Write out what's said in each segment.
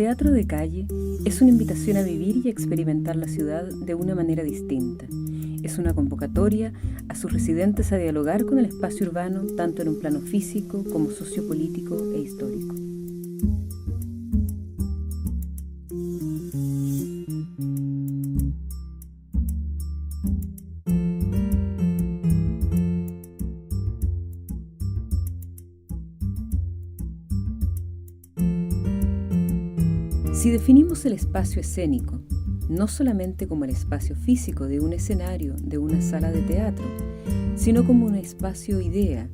teatro de calle es una invitación a vivir y a experimentar la ciudad de una manera distinta. Es una convocatoria a sus residentes a dialogar con el espacio urbano tanto en un plano físico como sociopolítico e histórico. Si definimos el espacio escénico no solamente como el espacio físico de un escenario, de una sala de teatro, sino como un espacio idea,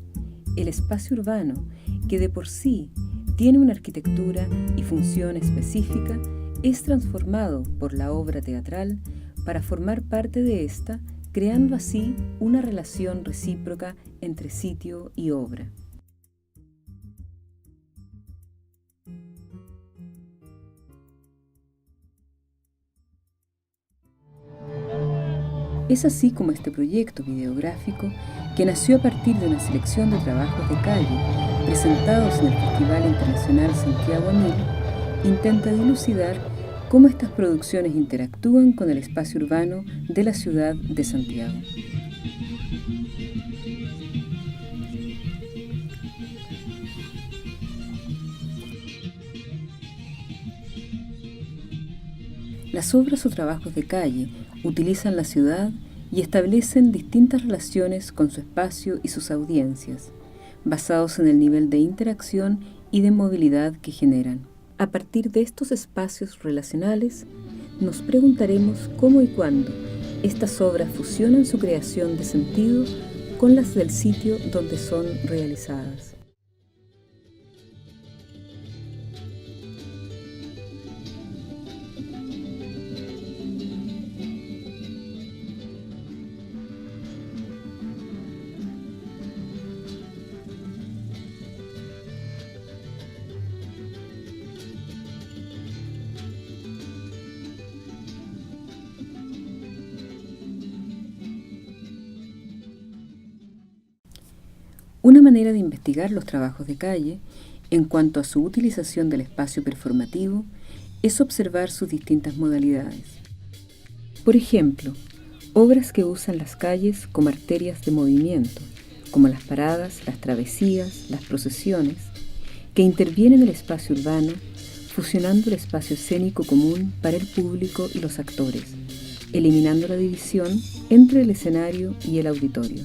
el espacio urbano, que de por sí tiene una arquitectura y función específica, es transformado por la obra teatral para formar parte de ésta, creando así una relación recíproca entre sitio y obra. Es así como este proyecto videográfico, que nació a partir de una selección de trabajos de calle presentados en el Festival Internacional Santiago a 1000, intenta dilucidar cómo estas producciones interactúan con el espacio urbano de la ciudad de Santiago. Las obras o trabajos de calle utilizan la ciudad y establecen distintas relaciones con su espacio y sus audiencias, basados en el nivel de interacción y de movilidad que generan. A partir de estos espacios relacionales, nos preguntaremos cómo y cuándo estas obras fusionan su creación de sentido con las del sitio donde son realizadas. Una manera de investigar los trabajos de calle, en cuanto a su utilización del espacio performativo, es observar sus distintas modalidades. Por ejemplo, obras que usan las calles como arterias de movimiento, como las paradas, las travesías, las procesiones, que intervienen en el espacio urbano, fusionando el espacio escénico común para el público y los actores, eliminando la división entre el escenario y el auditorio.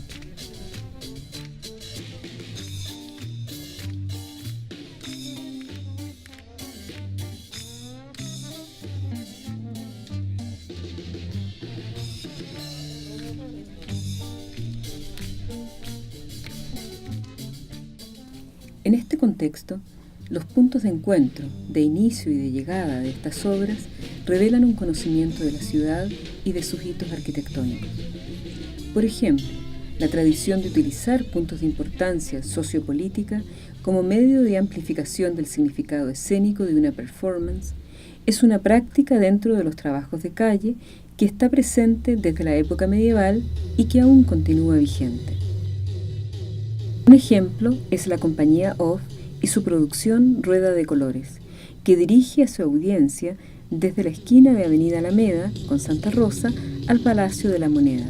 En este contexto, los puntos de encuentro, de inicio y de llegada de estas obras revelan un conocimiento de la ciudad y de sus hitos arquitectónicos. Por ejemplo, la tradición de utilizar puntos de importancia sociopolítica como medio de amplificación del significado escénico de una performance es una práctica dentro de los trabajos de calle que está presente desde la época medieval y que aún continúa vigente. Un ejemplo es la compañía Off y su producción Rueda de Colores, que dirige a su audiencia desde la esquina de Avenida Alameda con Santa Rosa al Palacio de la Moneda,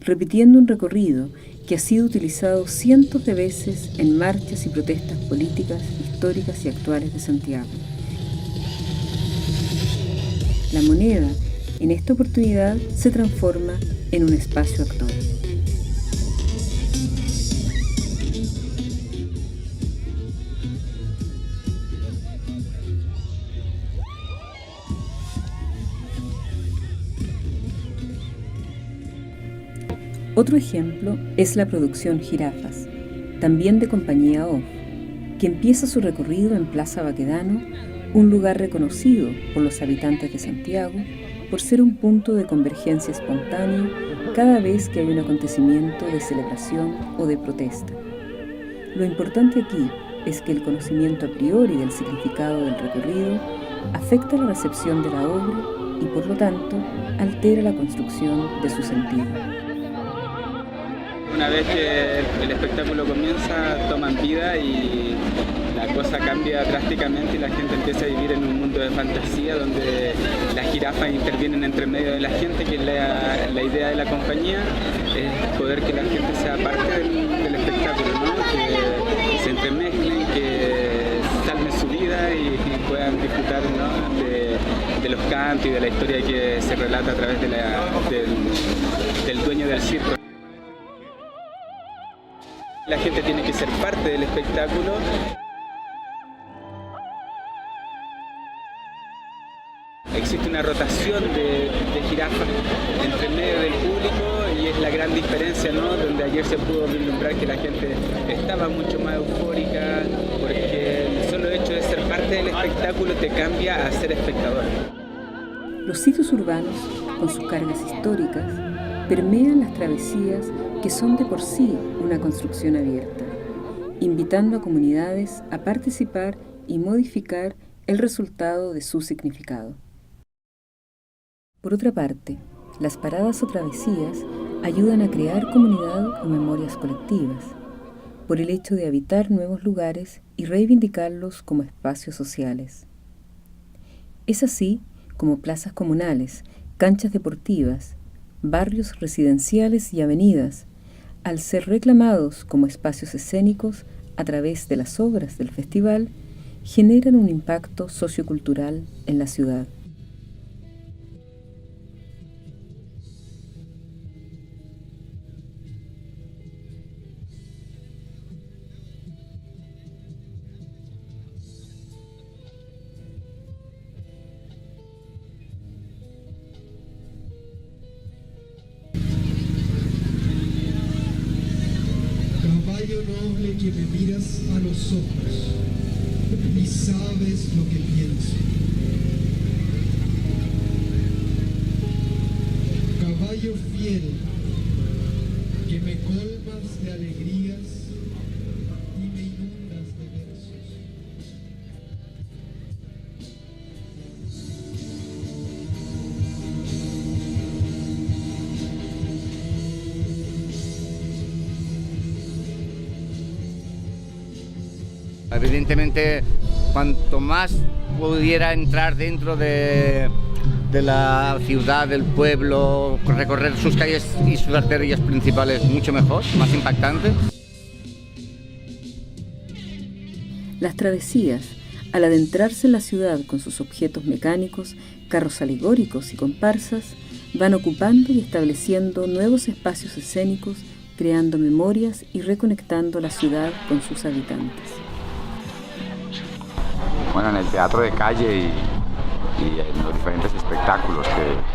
repitiendo un recorrido que ha sido utilizado cientos de veces en marchas y protestas políticas, históricas y actuales de Santiago. La Moneda, en esta oportunidad, se transforma en un espacio actor. Otro ejemplo es la producción Jirafas, también de compañía Off, que empieza su recorrido en Plaza Baquedano, un lugar reconocido por los habitantes de Santiago por ser un punto de convergencia espontáneo cada vez que hay un acontecimiento de celebración o de protesta. Lo importante aquí es que el conocimiento a priori del significado del recorrido afecta la recepción de la obra y, por lo tanto, altera la construcción de su sentido. una vez que el espectáculo comienza, toman vida y la cosa cambia drásticamente y la gente empieza a vivir en un mundo de fantasía donde las jirafas intervienen entre medio de la gente, que es la idea de la compañía, es poder que la gente sea parte del espectáculo, ¿no? Que se entremezclen, que salven su vida y puedan disfrutar, ¿no? de los cantos y de la historia que se relata a través del dueño del circo. La gente tiene que ser parte del espectáculo. Existe una rotación de jirafas entre medio del público y es la gran diferencia, ¿no? Donde ayer se pudo vislumbrar que la gente estaba mucho más eufórica porque el solo hecho de ser parte del espectáculo te cambia a ser espectador. Los sitios urbanos, con sus cargas históricas, permean las travesías que son de por sí una construcción abierta, invitando a comunidades a participar y modificar el resultado de su significado. Por otra parte, las paradas o travesías ayudan a crear comunidad o memorias colectivas, por el hecho de habitar nuevos lugares y reivindicarlos como espacios sociales. Es así como plazas comunales, canchas deportivas, barrios residenciales y avenidas, al ser reclamados como espacios escénicos a través de las obras del festival, generan un impacto sociocultural en la ciudad. Caballo noble que me miras a los ojos y sabes lo que pienso. Caballo fiel que me colmas de alegrías y me inundas de versos. Evidentemente, cuanto más pudiera entrar dentro de la ciudad, del pueblo, recorrer sus calles y sus arterias principales, mucho mejor, más impactante. Las travesías, al adentrarse en la ciudad con sus objetos mecánicos, carros alegóricos y comparsas, van ocupando y estableciendo nuevos espacios escénicos, creando memorias y reconectando la ciudad con sus habitantes. Bueno, en el teatro de calle y en los diferentes espectáculos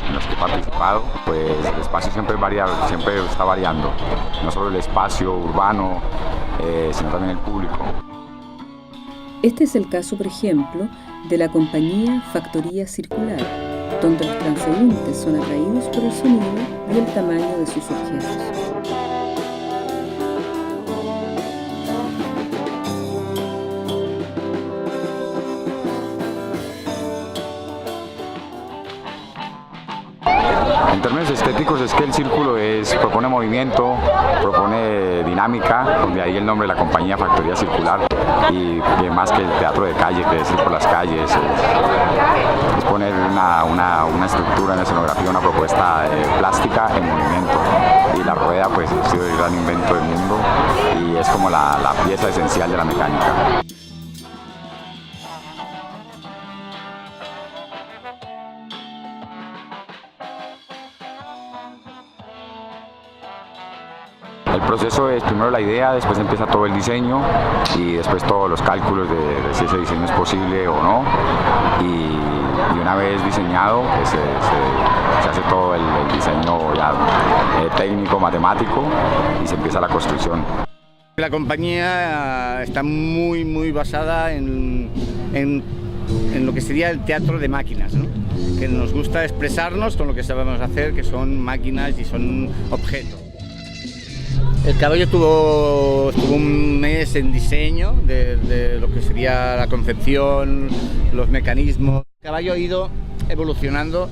en los que he participado, pues el espacio siempre está variando, no solo el espacio urbano, sino también el público. Este es el caso, por ejemplo, de la compañía Factoría Circular, donde los transeúntes son atraídos por el sonido y el tamaño de sus objetos. En términos estéticos es que el círculo propone movimiento, propone dinámica, donde ahí el nombre de la compañía Factoría Circular, y más que el teatro de calle, que es ir por las calles, es poner una estructura, una escenografía, una propuesta plástica en movimiento. Y la rueda pues ha sido el gran invento del mundo y es como la pieza esencial de la mecánica. El proceso es primero la idea, después empieza todo el diseño y después todos los cálculos de si ese diseño es posible o no. Y una vez diseñado, pues, se hace todo el diseño ya técnico, matemático y se empieza la construcción. La compañía está muy basada en lo que sería el teatro de máquinas, ¿no? Que nos gusta expresarnos con lo que sabemos hacer, que son máquinas y son objetos. El caballo estuvo un mes en diseño de lo que sería la concepción, los mecanismos. El caballo ha ido evolucionando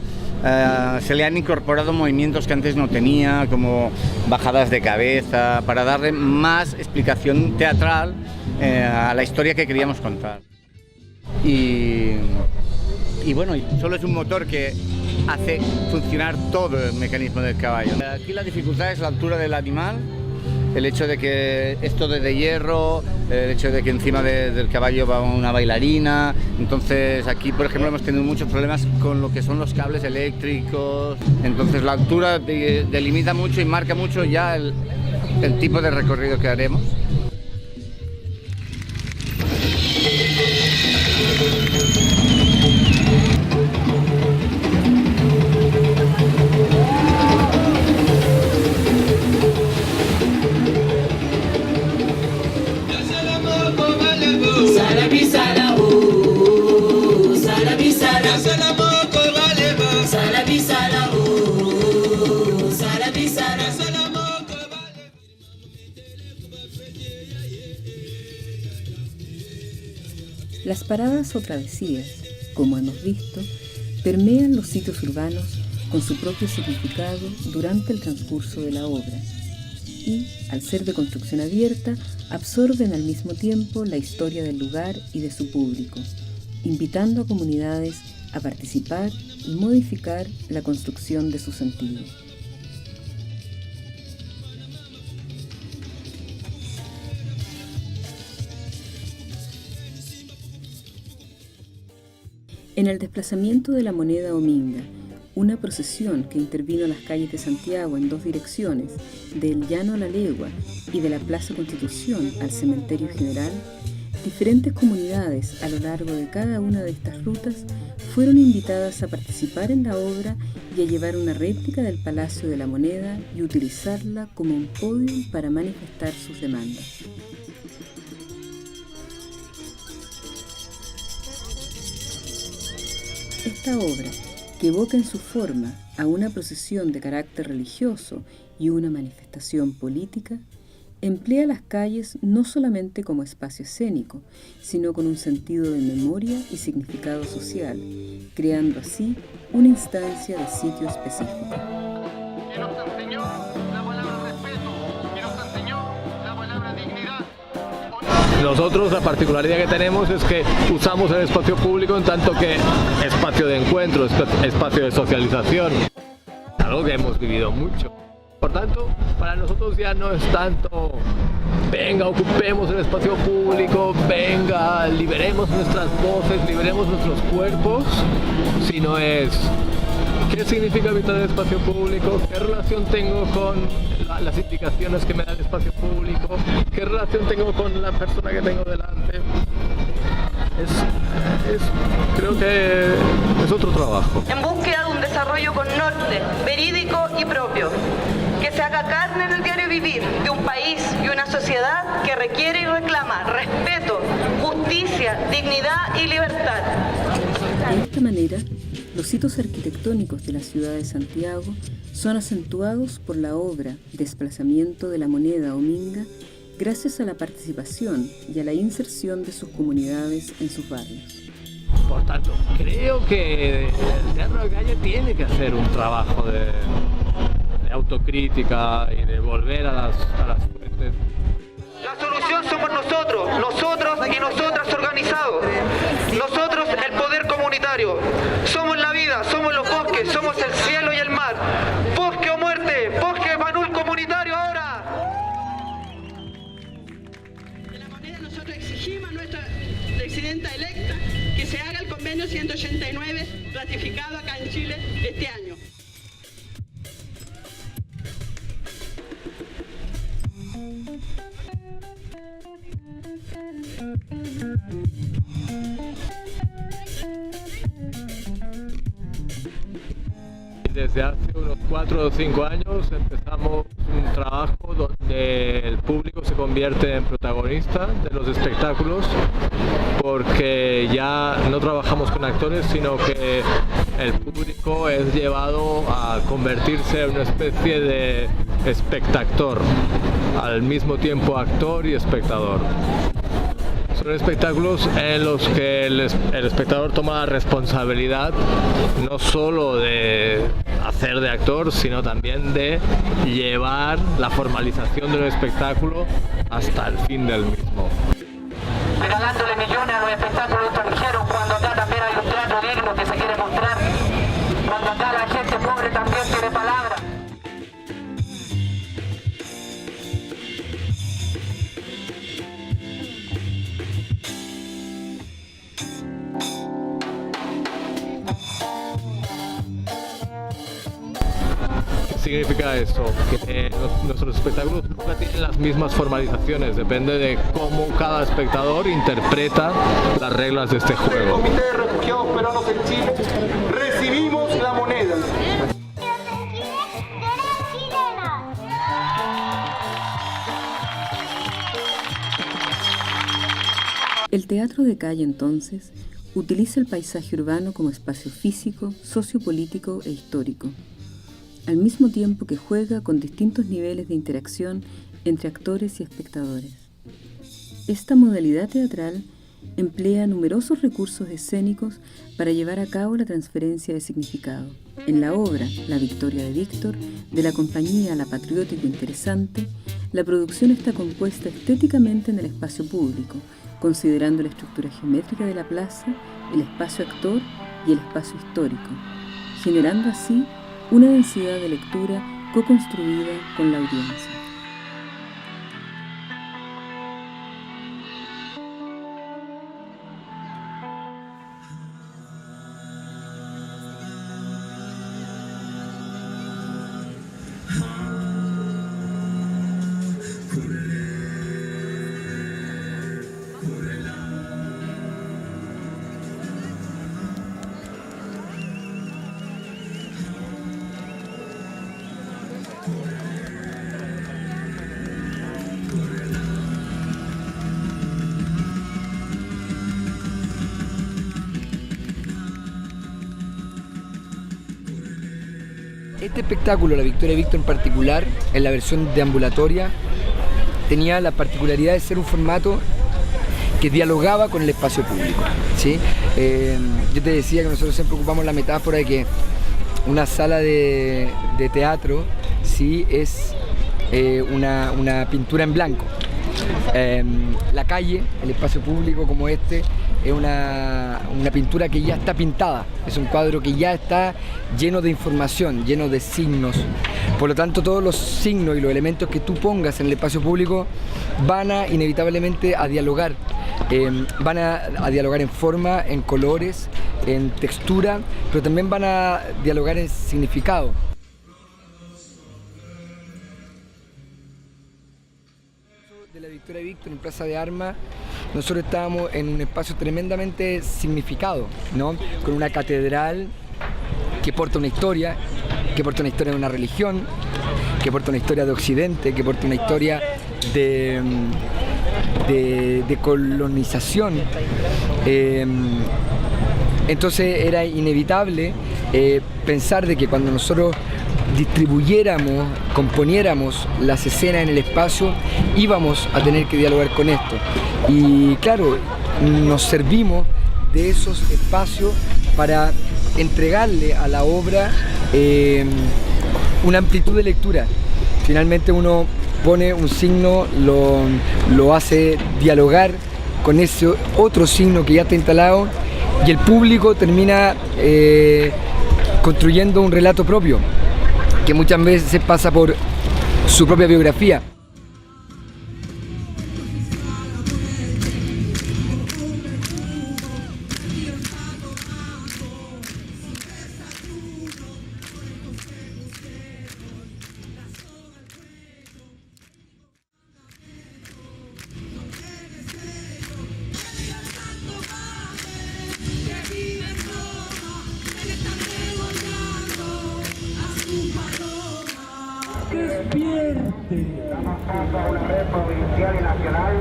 se le han incorporado movimientos que antes no tenía, como bajadas de cabeza, para darle más explicación teatral a la historia que queríamos contar. Y bueno, solo es un motor que hace funcionar todo el mecanismo del caballo. Aquí la dificultad es la altura del animal, el hecho de que es todo de hierro, el hecho de que encima del caballo va una bailarina. Entonces aquí, por ejemplo, hemos tenido muchos problemas con lo que son los cables eléctricos. Entonces la altura delimita mucho y marca mucho ya el tipo de recorrido que haremos. Las paradas o travesías, como hemos visto, permean los sitios urbanos con su propio significado durante el transcurso de la obra y, al ser de construcción abierta, absorben al mismo tiempo la historia del lugar y de su público, invitando a comunidades a participar y modificar la construcción de su sentido. En el desplazamiento de la moneda Ominga, una procesión que intervino las calles de Santiago en dos direcciones, del Llano a la Legua y de la Plaza Constitución al Cementerio General, diferentes comunidades a lo largo de cada una de estas rutas fueron invitadas a participar en la obra y a llevar una réplica del Palacio de la Moneda y utilizarla como un podio para manifestar sus demandas. Esta obra, que evoca en su forma a una procesión de carácter religioso y una manifestación política, emplea las calles no solamente como espacio escénico, sino con un sentido de memoria y significado social, creando así una instancia de sitio específico. Que nos enseñó la palabra respeto, que nos enseñó la palabra dignidad. Nosotros la particularidad que tenemos es que usamos el espacio público en tanto que espacio de encuentro, espacio de socialización, algo que hemos vivido mucho. Por tanto, para nosotros ya no es tanto, venga, ocupemos el espacio público, venga, liberemos nuestras voces, liberemos nuestros cuerpos, sino es, ¿qué significa habitar el espacio público? ¿Qué relación tengo con las indicaciones que me da el espacio público? ¿Qué relación tengo con la persona que tengo delante? Creo que es otro trabajo. En búsqueda de un desarrollo con norte, verídico y propio, que se haga carne en el diario vivir de un país y una sociedad que requiere y reclama respeto, justicia, dignidad y libertad. De esta manera, los hitos arquitectónicos de la ciudad de Santiago son acentuados por la obra Desplazamiento de la moneda Ominga, gracias a la participación y a la inserción de sus comunidades en sus barrios. Por tanto, creo que el teatro de calle tiene que hacer un trabajo de autocrítica y de volver a las fuentes. La solución somos nosotros y nosotras organizados. Nosotros el poder comunitario. Somos la vida, somos los bosques, somos el cielo y el mar. Bosque o muerte, bosque Banul comunitario ahora. De la moneda nosotros exigimos a nuestra presidenta electa que se haga el convenio 189 ratificado acá en Chile este año. Desde hace unos 4 o 5 años empezamos un trabajo donde el público se convierte en protagonista de los espectáculos, porque ya no trabajamos con actores, sino que el público es llevado a convertirse en una especie de espectador, al mismo tiempo actor y espectador. Son espectáculos en los que el espectador toma la responsabilidad no solo de hacer de actor, sino también de llevar la formalización del espectáculo hasta el fin del mismo. Regalándole millones a los espectáculos extranjeros cuando acá también hay un teatro digno que se quiere mostrar, cuando acá la gente pobre también tiene palabra. ¿Qué significa eso? Que nuestros espectáculos nunca tienen las mismas formalizaciones, depende de cómo cada espectador interpreta las reglas de este juego. El Comité de Refugiados Peruanos en Chile recibimos la moneda. El teatro de calle, entonces, utiliza el paisaje urbano como espacio físico, sociopolítico e histórico, al mismo tiempo que juega con distintos niveles de interacción entre actores y espectadores. Esta modalidad teatral emplea numerosos recursos escénicos para llevar a cabo la transferencia de significado. En la obra La Victoria de Víctor, de la compañía La Patriótico Interesante, la producción está compuesta estéticamente en el espacio público, considerando la estructura geométrica de la plaza, el espacio actor y el espacio histórico, generando así una densidad de lectura co-construida con la audiencia. Este espectáculo, La Victoria de Víctor en particular, en la versión deambulatoria, tenía la particularidad de ser un formato que dialogaba con el espacio público, ¿sí? Yo te decía que nosotros siempre ocupamos la metáfora de que una sala de teatro, ¿sí?, es una pintura en blanco. La calle, el espacio público como este, es una pintura que ya está pintada, es un cuadro que ya está lleno de información, lleno de signos. Por lo tanto, todos los signos y los elementos que tú pongas en el espacio público van a inevitablemente a dialogar. Van a dialogar en forma, en colores, en textura, pero también van a dialogar en significado. De La Victoria de Víctor en Plaza de Armas, nosotros estábamos en un espacio tremendamente significado, ¿no? Con una catedral que porta una historia de una religión, que porta una historia de Occidente, que porta una historia de colonización. Entonces era inevitable pensar de que cuando nosotros distribuyéramos, componiéramos las escenas en el espacio, íbamos a tener que dialogar con esto. Y claro, nos servimos de esos espacios para entregarle a la obra una amplitud de lectura. Finalmente uno pone un signo, lo hace dialogar con ese otro signo que ya está instalado y el público termina construyendo un relato propio, que muchas veces pasa por su propia biografía. Estamos pasando a una red provincial y nacional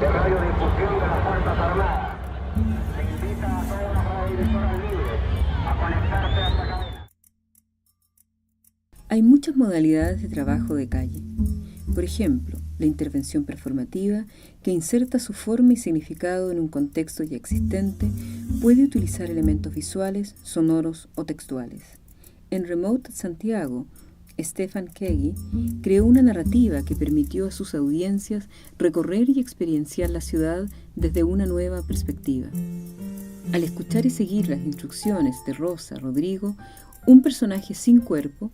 de radiodifusión de las Fuerzas Armadas. Se invita a todas las radiodifusoras libres a conectarse a esta cadena. Hay muchas modalidades de trabajo de calle. Por ejemplo, la intervención performativa, que inserta su forma y significado en un contexto ya existente, puede utilizar elementos visuales, sonoros o textuales. En Remote Santiago, Stefan Kegi creó una narrativa que permitió a sus audiencias recorrer y experienciar la ciudad desde una nueva perspectiva. Al escuchar y seguir las instrucciones de Rosa Rodrigo, un personaje sin cuerpo,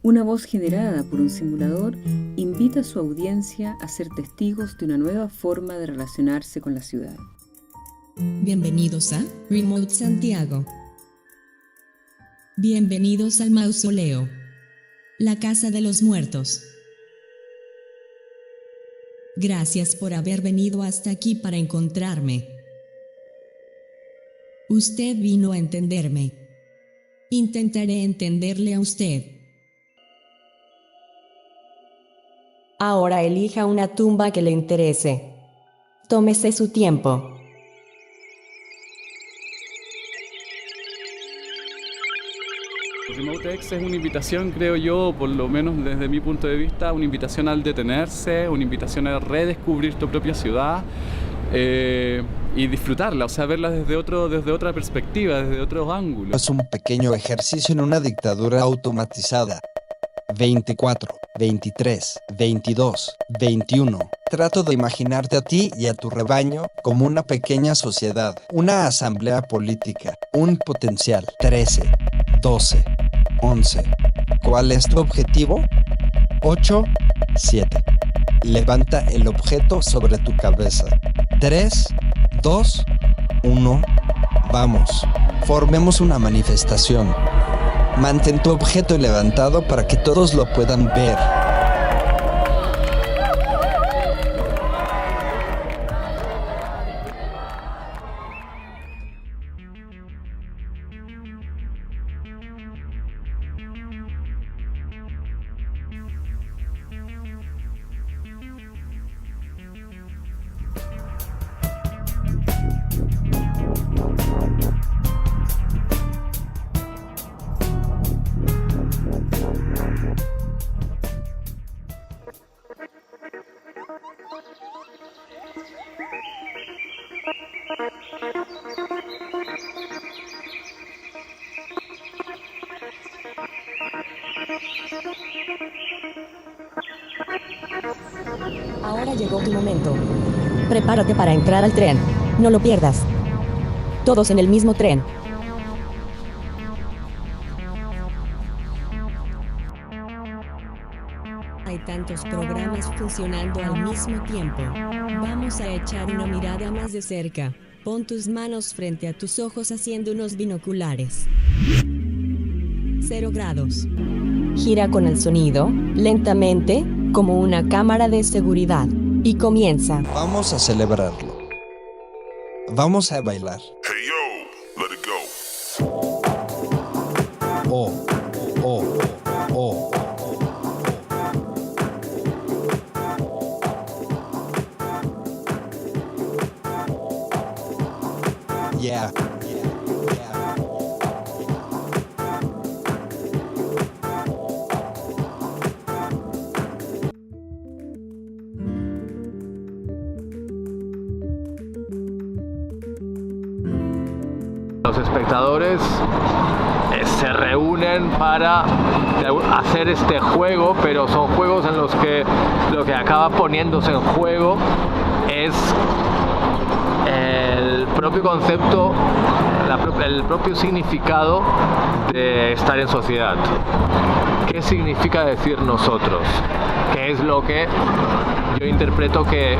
una voz generada por un simulador invita a su audiencia a ser testigos de una nueva forma de relacionarse con la ciudad. Bienvenidos a Remote Santiago. Bienvenidos al mausoleo, la casa de los muertos. Gracias por haber venido hasta aquí para encontrarme. Usted vino a entenderme. Intentaré entenderle a usted. Ahora elija una tumba que le interese. Tómese su tiempo. RemoteX es una invitación, creo yo, por lo menos desde mi punto de vista, una invitación al detenerse, una invitación a redescubrir tu propia ciudad y disfrutarla, o sea, verla desde otra perspectiva, desde otros ángulos. Es un pequeño ejercicio en una dictadura automatizada. 24, 23, 22, 21. Trato de imaginarte a ti y a tu rebaño como una pequeña sociedad, una asamblea política, un potencial. 13, 12, 11. ¿Cuál es tu objetivo? 8, 7. Levanta el objeto sobre tu cabeza. 3, 2, 1. Vamos, formemos una manifestación. Mantén tu objeto levantado para que todos lo puedan ver. Ahora llegó tu momento. Prepárate para entrar al tren. No lo pierdas. Todos en el mismo tren. Hay tantos programas funcionando al mismo tiempo. Vamos a echar una mirada más de cerca. Pon tus manos frente a tus ojos haciendo unos binoculares. 0 grados. Gira con el sonido, lentamente, como una cámara de seguridad. Y comienza. Vamos a celebrarlo. Vamos a bailar. Hey yo, let it go. Oh, oh, oh. Yeah. Los espectadores se reúnen para hacer este juego, pero son juegos en los que lo que acaba poniéndose en juego es el propio concepto, el propio significado de estar en sociedad. ¿Qué significa decir nosotros? ¿Qué es lo que yo interpreto que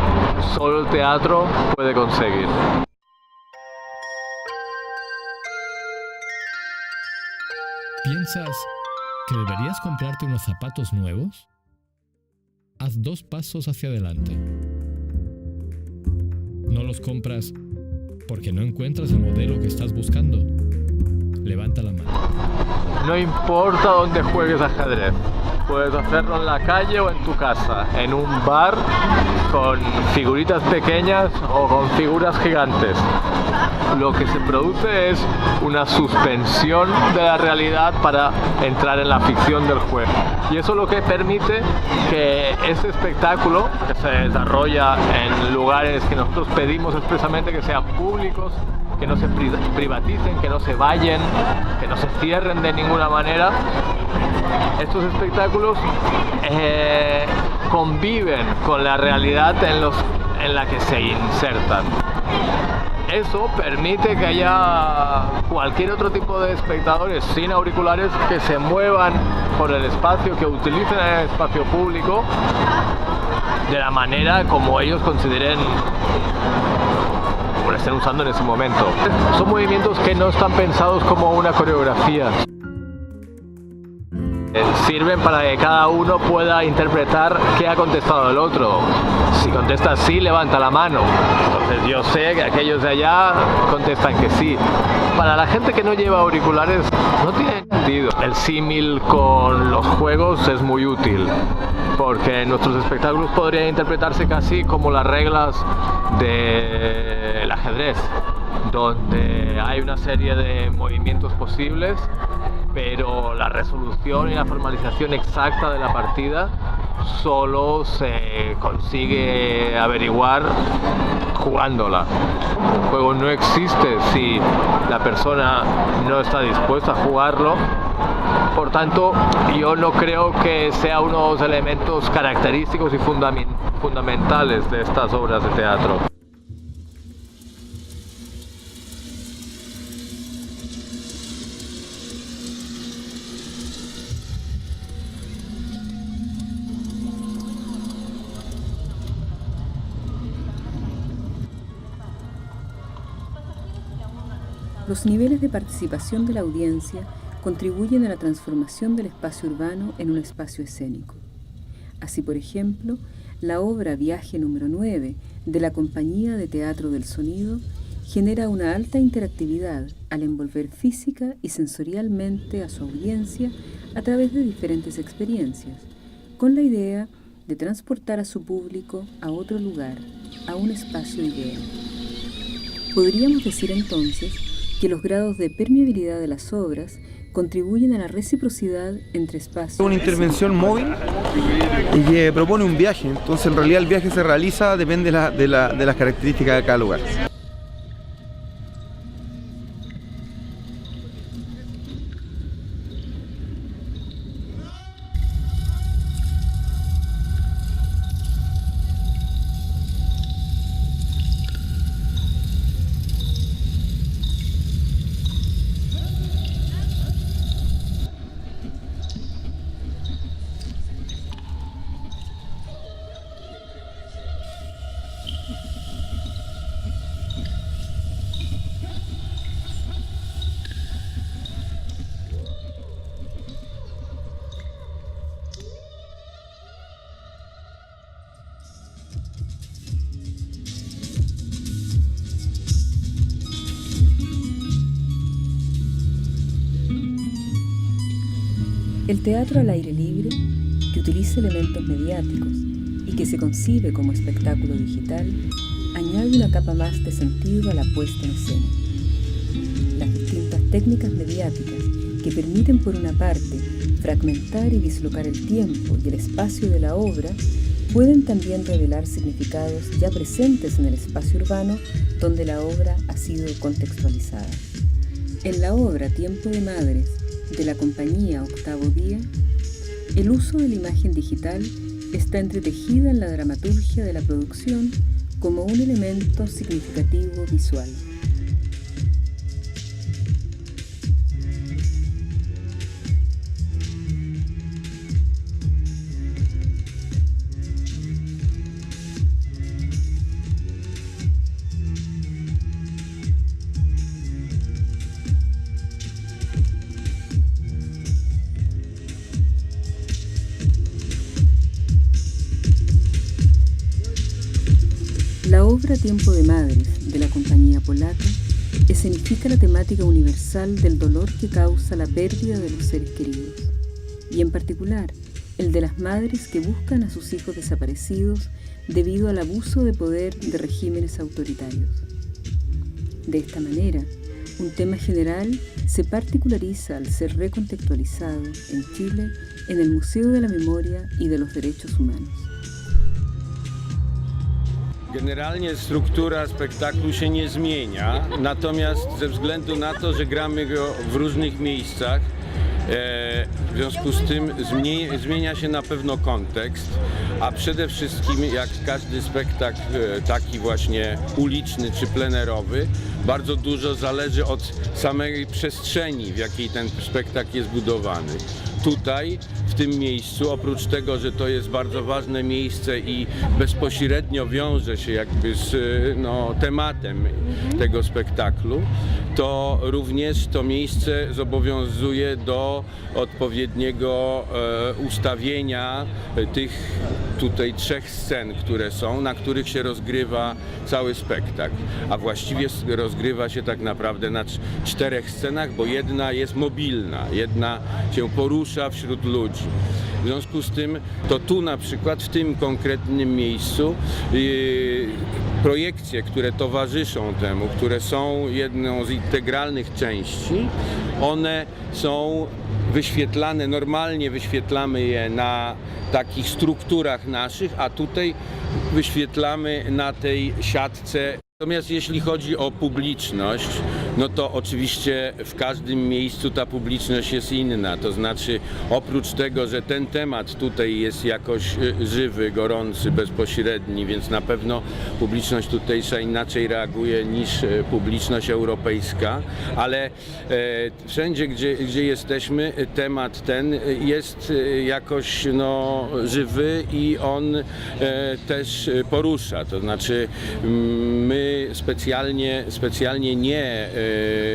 solo el teatro puede conseguir? ¿Piensas que deberías comprarte unos zapatos nuevos? Haz 2 pasos hacia adelante. ¿No los compras porque no encuentras el modelo que estás buscando? Levanta la mano. No importa dónde juegues ajedrez. Puedes hacerlo en la calle o en tu casa, en un bar con figuritas pequeñas o con figuras gigantes. lo que se produce es una suspensión de la realidad para entrar en la ficción del juego. Y eso es lo que permite que ese espectáculo, que se desarrolla en lugares que nosotros pedimos expresamente que sean públicos, que no se privaticen, que no se vayan, que no se cierren de ninguna manera, estos espectáculos conviven con la realidad en la que se insertan. Eso permite que haya cualquier otro tipo de espectadores sin auriculares que se muevan por el espacio, que utilicen el espacio público de la manera como ellos consideren o lo estén usando en ese momento. Son movimientos que no están pensados como una coreografía. Sirven para que cada uno pueda interpretar qué ha contestado el otro. Si contesta sí, levanta la mano. Entonces yo sé que aquellos de allá contestan que sí. Para la gente que no lleva auriculares no tiene sentido. El símil con los juegos es muy útil, porque nuestros espectáculos podrían interpretarse casi como las reglas del ajedrez, donde hay una serie de movimientos posibles, pero la resolución y la formalización exacta de la partida solo se consigue averiguar jugándola. El juego no existe si la persona no está dispuesta a jugarlo. Por tanto, yo no creo que sea uno de los elementos característicos y fundamentales de estas obras de teatro. Los niveles de participación de la audiencia contribuyen a la transformación del espacio urbano en un espacio escénico. Así, por ejemplo, la obra Viaje número 9 de la Compañía de Teatro del Sonido genera una alta interactividad al envolver física y sensorialmente a su audiencia a través de diferentes experiencias, con la idea de transportar a su público a otro lugar, a un espacio ideal. Podríamos decir entonces que los grados de permeabilidad de las obras contribuyen a la reciprocidad entre espacios. Una intervención móvil y que propone un viaje, entonces en realidad el viaje se realiza, depende de las características de cada lugar. El teatro al aire libre, que utiliza elementos mediáticos y que se concibe como espectáculo digital, añade una capa más de sentido a la puesta en escena. Las distintas técnicas mediáticas que permiten, por una parte, fragmentar y dislocar el tiempo y el espacio de la obra, pueden también revelar significados ya presentes en el espacio urbano donde la obra ha sido contextualizada. En la obra Tiempo de Madres, de la compañía Octavo Día, el uso de la imagen digital está entretejida en la dramaturgia de la producción como un elemento significativo visual. La obra Tiempo de Madres, de la compañía polaca, escenifica la temática universal del dolor que causa la pérdida de los seres queridos, y en particular el de las madres que buscan a sus hijos desaparecidos debido al abuso de poder de regímenes autoritarios. De esta manera, un tema general se particulariza al ser recontextualizado en Chile en el Museo de la Memoria y de los Derechos Humanos. Generalnie struktura spektaklu się nie zmienia, natomiast ze względu na to, że gramy go w różnych miejscach, w związku z tym zmienia się na pewno kontekst, a przede wszystkim jak każdy spektakl taki właśnie uliczny czy plenerowy, bardzo dużo zależy od samej przestrzeni, w jakiej ten spektakl jest budowany. Tutaj, w tym miejscu, oprócz tego, że to jest bardzo ważne miejsce i bezpośrednio wiąże się jakby z tematem tego spektaklu, to również to miejsce zobowiązuje do odpowiedniego ustawienia tych tutaj 3 scen, które są, na których się rozgrywa cały spektakl. A właściwie rozgrywa się tak naprawdę na 4 scenach, bo jedna jest mobilna, jedna się porusza wśród ludzi. W związku z tym, to tu na przykład w tym konkretnym miejscu projekcje, które towarzyszą temu, które są jedną z integralnych części, one są wyświetlane, normalnie wyświetlamy je na takich strukturach naszych, a tutaj wyświetlamy na tej siatce. Natomiast jeśli chodzi o publiczność, no to oczywiście w każdym miejscu ta publiczność jest inna. To znaczy oprócz tego, że ten temat tutaj jest jakoś żywy, gorący, bezpośredni, więc na pewno publiczność tutejsza inaczej reaguje niż publiczność europejska, ale wszędzie, gdzie jesteśmy, temat ten jest jakoś żywy i on też porusza. To znaczy my specjalnie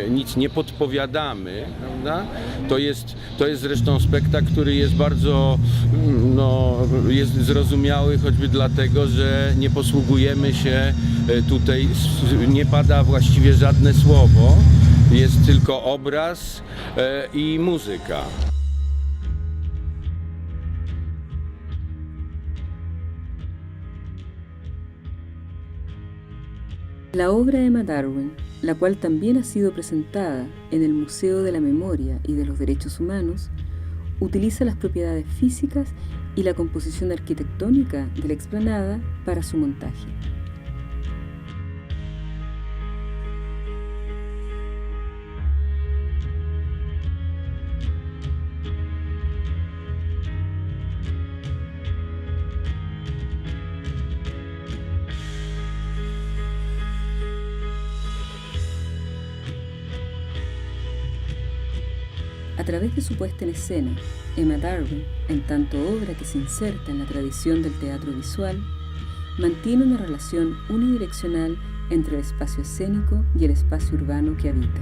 nic nie podpowiadamy, prawda? To jest zresztą spektakl, który jest bardzo jest zrozumiały choćby dlatego, że nie posługujemy się tutaj, nie pada właściwie żadne słowo, jest tylko obraz i muzyka. La obra Emma Darwin, la cual también ha sido presentada en el Museo de la Memoria y de los Derechos Humanos, utiliza las propiedades físicas y la composición arquitectónica de la explanada para su montaje. A través de su puesta en escena, Emma Darwin, en tanto obra que se inserta en la tradición del teatro visual, mantiene una relación unidireccional entre el espacio escénico y el espacio urbano que habita.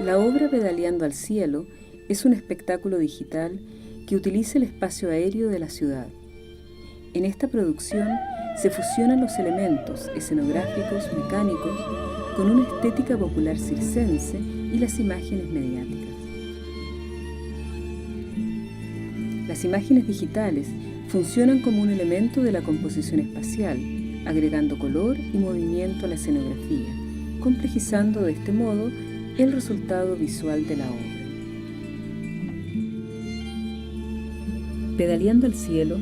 La obra Pedaleando al Cielo es un espectáculo digital que utiliza el espacio aéreo de la ciudad. En esta producción se fusionan los elementos escenográficos mecánicos con una estética popular circense y las imágenes mediáticas. Las imágenes digitales funcionan como un elemento de la composición espacial, agregando color y movimiento a la escenografía, complejizando de este modo el resultado visual de la obra. Pedaleando al Cielo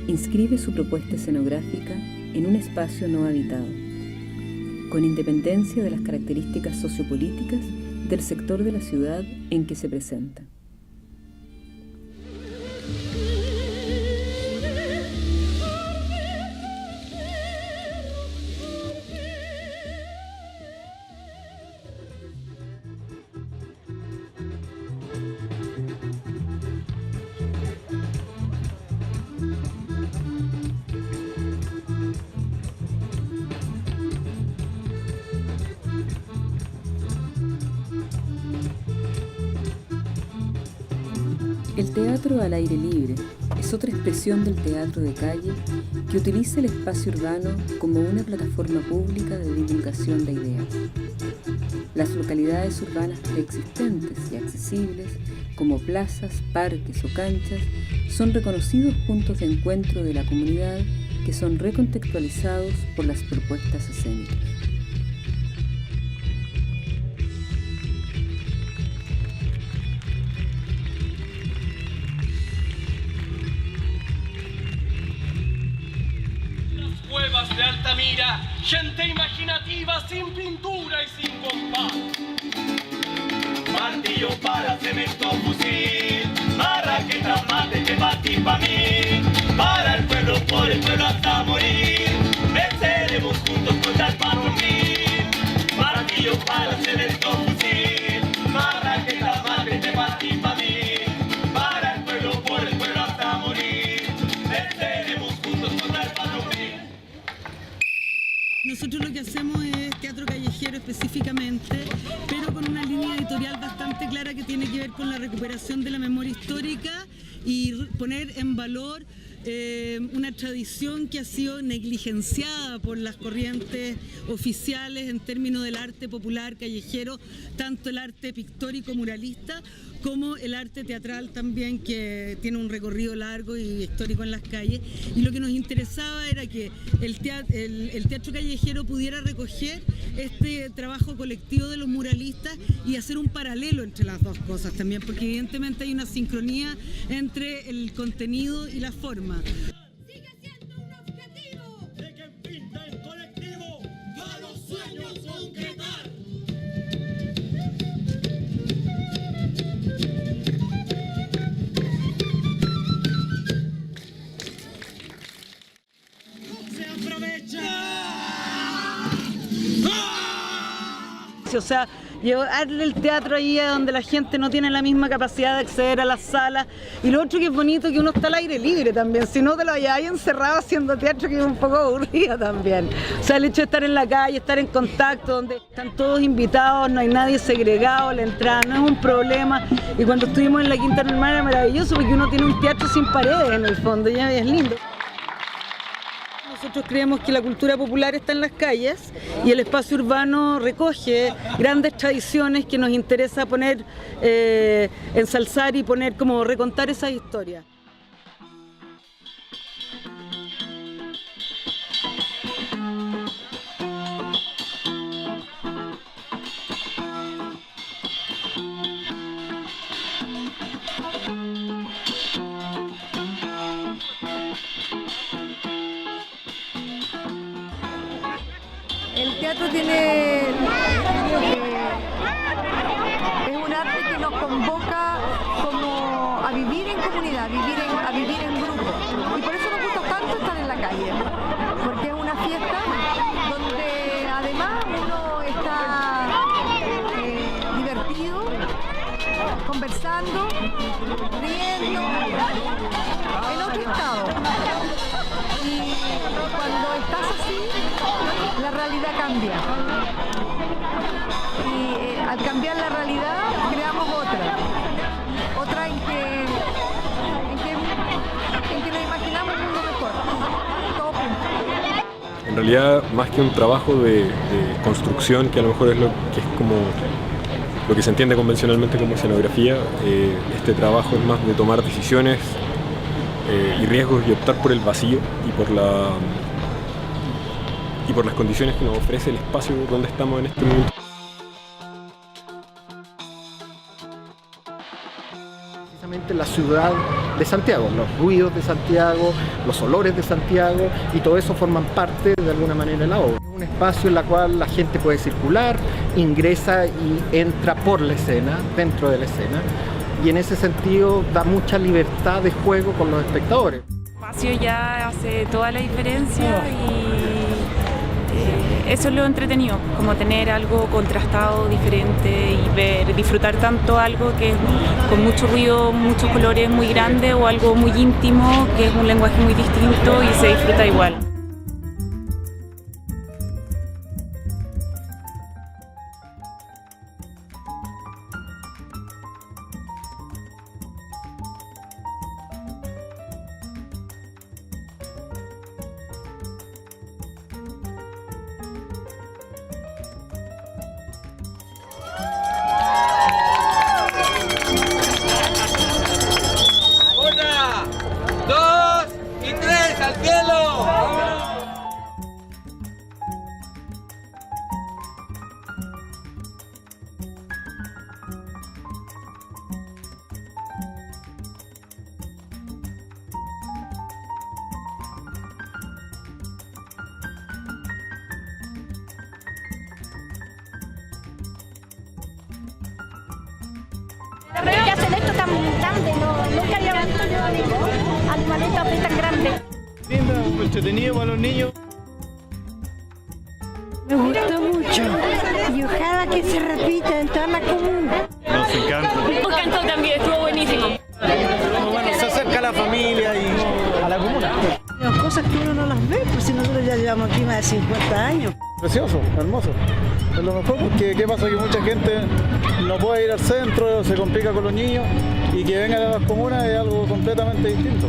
inscribe su propuesta escenográfica en un espacio no habitado, con independencia de las características sociopolíticas del sector de la ciudad en que se presenta. El teatro al aire libre es otra expresión del teatro de calle que utiliza el espacio urbano como una plataforma pública de divulgación de ideas. Las localidades urbanas preexistentes y accesibles, como plazas, parques o canchas, son reconocidos puntos de encuentro de la comunidad que son recontextualizados por las propuestas escénicas. Cuevas de Altamira, gente imaginativa sin pintura y sin compás. Martillo para cemento fusil, marraqueta mate que batí pa' mí. Para el pueblo, por el pueblo hasta morir, venceremos juntos contra el patrón vil. Martillo para cemento fusil, marraqueta mate que batí pa' mí. Para el pueblo, por el pueblo hasta morir, venceremos juntos contra el patrón vil. Nosotros lo que hacemos es teatro callejero específicamente, pero con una línea editorial bastante clara que tiene que ver con la recuperación de la memoria histórica y poner en valor una tradición que ha sido negligenciada por las corrientes oficiales en términos del arte popular callejero, tanto el arte pictórico muralista como el arte teatral también, que tiene un recorrido largo y histórico en las calles. Y lo que nos interesaba era que el teatro callejero pudiera recoger este trabajo colectivo de los muralistas y hacer un paralelo entre las dos cosas también, porque evidentemente hay una sincronía entre el contenido y la forma. Sigue siendo un objetivo de que pinta el colectivo para los sueños concretar. Se aprovecha. O sea, llevarle el teatro ahí a donde la gente no tiene la misma capacidad de acceder a las salas. Y lo otro que es bonito, que uno está al aire libre también. Si no te lo hayas encerrado haciendo teatro, que es un poco aburrido también. O sea, el hecho de estar en la calle, estar en contacto, donde están todos invitados, no hay nadie segregado, la entrada no es un problema. Y cuando estuvimos en la Quinta Normal era maravilloso, porque uno tiene un teatro sin paredes en el fondo, ya es lindo. Nosotros creemos que la cultura popular está en las calles y el espacio urbano recoge grandes tradiciones que nos interesa poner, ensalzar y poner, como recontar esas historias. El teatro tiene, es un arte que nos convoca como a vivir en comunidad, a vivir en grupo. Y por eso nos gusta tanto estar en la calle, porque es una fiesta donde además uno está divertido, conversando, riendo, en otro estado. Y cuando estás así, la realidad cambia. Y al cambiar la realidad, creamos otra en que nos imaginamos un mundo mejor. Todo junto. En realidad, más que un trabajo de construcción, que a lo mejor es lo que es como lo que se entiende convencionalmente como escenografía, este trabajo es más de tomar decisiones y riesgos y optar por el vacío y por las condiciones que nos ofrece el espacio donde estamos en este momento. Precisamente la ciudad de Santiago, los ruidos de Santiago, los olores de Santiago, y todo eso forman parte de alguna manera de la obra. Es un espacio en el cual la gente puede circular, ingresa y entra por la escena, dentro de la escena, y en ese sentido da mucha libertad de juego con los espectadores. El espacio ya hace toda la diferencia y eso es lo entretenido, como tener algo contrastado, diferente y disfrutar tanto algo que es con mucho ruido, muchos colores, muy grande, o algo muy íntimo, que es un lenguaje muy distinto y se disfruta igual. es tan grande. Lindo, entretenido para los niños. Me gustó mucho y ojalá que se repita en toda la comuna. Nos encanta. Me encantó también, estuvo buenísimo. Bueno, se acerca a la familia y a la comuna. Las cosas que uno no las ve, pues si nosotros ya llevamos aquí más de 50 años. Precioso, hermoso. Es lo mejor porque ¿qué pasa? Que mucha gente no puede ir al centro, se complica con los niños y que vengan a las comunas es algo completamente distinto.